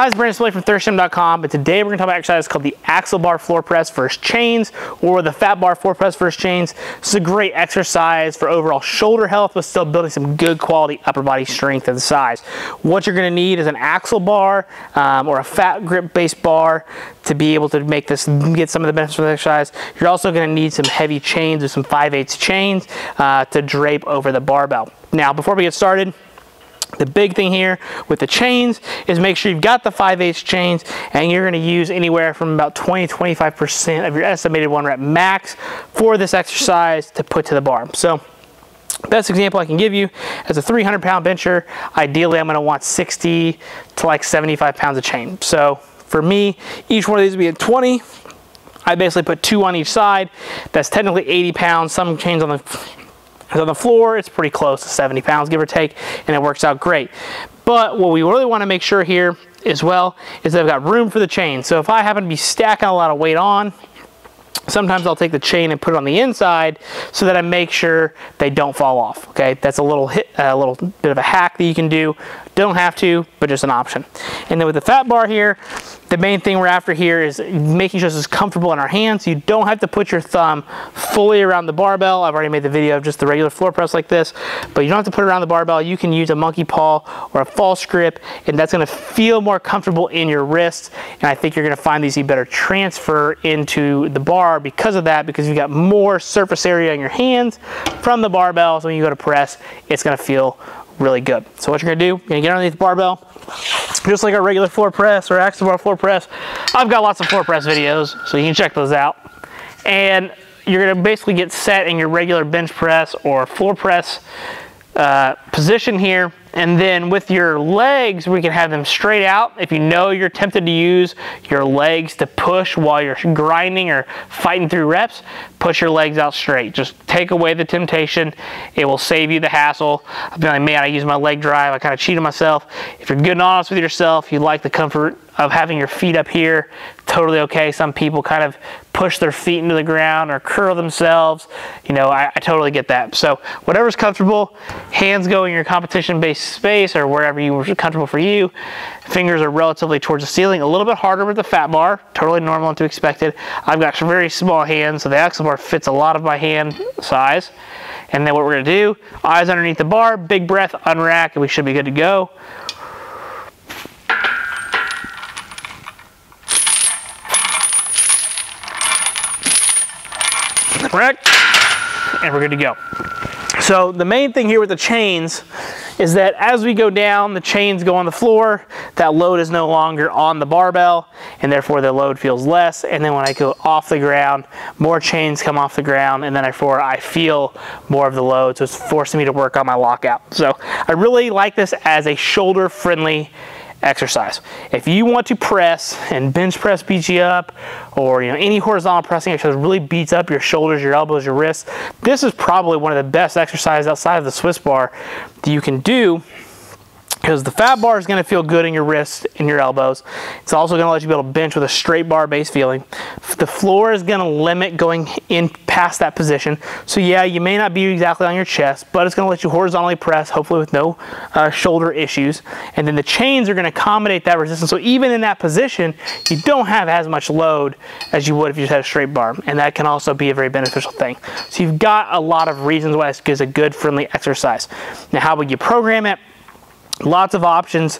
Hi, it's Brandon from ThirstGym.com, and today we're going to talk about an exercise called the axle bar floor press versus chains, or the fat bar floor press versus chains. This is a great exercise for overall shoulder health, but still building some good quality upper body strength and size. What you're going to need is an axle bar or a fat grip based bar to be able to make this, get some of the benefits from the exercise. You're also going to need some heavy chains or some 5/8 chains to drape over the barbell. Now, before we get started, the big thing here with the chains is make sure you've got the 5/8 chains, and you're going to use anywhere from about 20-25% of your estimated 1 rep max for this exercise to put to the bar. So best example I can give you, as a 300-pound bencher, ideally I'm going to want 60 to like 75 pounds of chain. So for me, each one of these would be at 20. I basically put 2 on each side. That's technically 80 pounds. Some chains on the floor, it's pretty close to 70 pounds, give or take, and it works out great. But what we really want to make sure here as well is that I've got room for the chain. So if I happen to be stacking a lot of weight on, sometimes I'll take the chain and put it on the inside so that I make sure they don't fall off. Okay, that's a little bit of a hack that you can do. Don't have to, but just an option. And then with the fat bar here, the main thing we're after here is making sure this is comfortable in our hands. You don't have to put your thumb fully around the barbell. I've already made the video of just the regular floor press like this, but you don't have to put it around the barbell. You can use a monkey paw or a false grip, and that's going to feel more comfortable in your wrists. And I think you're going to find these better transfer into the bar because of that, because you've got more surface area in your hands from the barbell. So when you go to press, it's going to feel really good. So what you're going to do, you're going to get underneath the barbell, just like our regular floor press or axle bar floor press. I've got lots of floor press videos, so you can check those out. And you're going to basically get set in your regular bench press or floor press position here. And then with your legs, we can have them straight out. If you know you're tempted to use your legs to push while you're grinding or fighting through reps, push your legs out straight. Just take away the temptation. It will save you the hassle. I'll be like, man, I use my leg drive. I kind of cheated myself. If you're good and honest with yourself, you like the comfort of having your feet up here, totally okay. Some people kind of push their feet into the ground or curl themselves. You know, I totally get that. So whatever's comfortable, hands go in your competition-based space or wherever you were comfortable for you. Fingers are relatively towards the ceiling. A little bit harder with the fat bar, totally normal and to expected. I've got very small hands, so the axle bar fits a lot of my hand size. And then what we're gonna do, eyes underneath the bar, big breath, unrack, and we should be good to go. Rack, and we're good to go. So the main thing here with the chains is that as we go down, the chains go on the floor, that load is no longer on the barbell, and therefore the load feels less. And then when I go off the ground, more chains come off the ground, and then I feel more of the load, so it's forcing me to work on my lockout. So I really like this as a shoulder-friendly exercise. If you want to press and bench press beats you up, or any horizontal pressing exercise really beats up your shoulders, your elbows, your wrists, this is probably one of the best exercises outside of the Swiss bar that you can do, because the fat bar is going to feel good in your wrists and your elbows. It's also going to let you be able to bench with a straight bar base feeling. The floor is going to limit going in past that position. So yeah, you may not be exactly on your chest, but it's going to let you horizontally press, hopefully with no shoulder issues. And then the chains are going to accommodate that resistance. So even in that position, you don't have as much load as you would if you just had a straight bar. And that can also be a very beneficial thing. So you've got a lot of reasons why this is a good, friendly exercise. Now, how would you program it? Lots of options.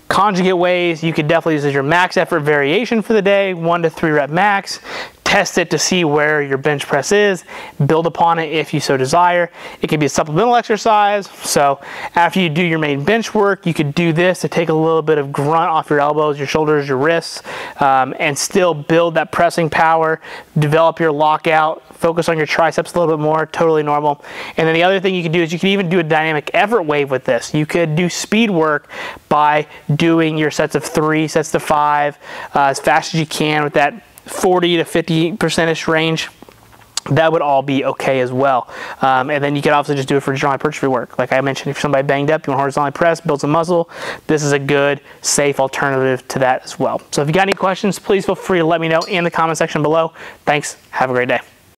Conjugate ways, you could definitely use as your max effort variation for the day, 1 to 3 rep max. Test it to see where your bench press is. Build upon it if you so desire. It could be a supplemental exercise. So after you do your main bench work, you could do this to take a little bit of grunt off your elbows, your shoulders, your wrists, and still build that pressing power, develop your lockout, focus on your triceps a little bit more, totally normal. And then the other thing you can do is you can even do a dynamic effort wave with this. You could do speed work by doing your sets of 3, sets to 5, as fast as you can with that 40 to 50% range. That would all be okay as well. And then you can also just do it for general hypertrophy work. Like I mentioned, if somebody banged up, you want to horizontally press, build some muscle, this is a good, safe alternative to that as well. So if you got any questions, please feel free to let me know in the comment section below. Thanks. Have a great day.